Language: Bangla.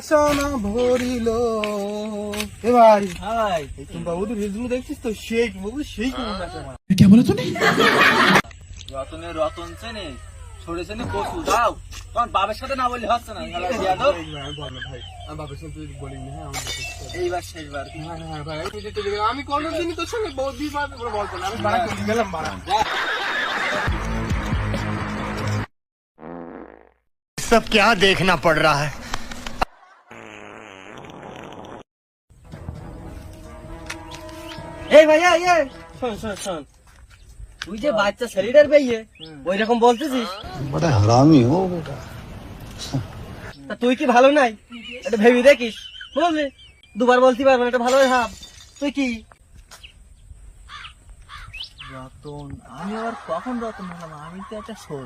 বাসনা ভরিল। এ ভাই ভাই তুমি বাবুদের রিলসগুলো দেখছিস তো? সেই বাবু সেই কেমন আছে আমার। क्या बोला तूने? রতনের রতন চেনে ছড়ে চেনে কচু দাও তোমার বাবার সাথে না বললে হচ্ছে না শালা বিয়াদব। আমি বল না ভাই, আমি বাবার সাথে বলিনি। হ্যাঁ এইবার শেষবার হ্যাঁ ভাই, আমি যেতে গেলাম। আমি কোনোদিনই তোর সঙ্গে বৌদি বলতো না। আমি বাড়া করে গেলাম বাড়া। सब क्या देखना पड़ रहा है। এই ভাইয়া শোন শোন শোন তুই যে বাচ্চা ছেলেটার বেয়ে ওই রকম বলতেছিস बड़ा हरामी हो बेटा। তা তুই কি ভালো নাই এটা ভেবে দেখিস বুঝলি দুবার বলতে পারবো না এটা ভালো ভাব তুই কি রতন আমি আবার কখন রতন হলাম আমি তো একটা ছোট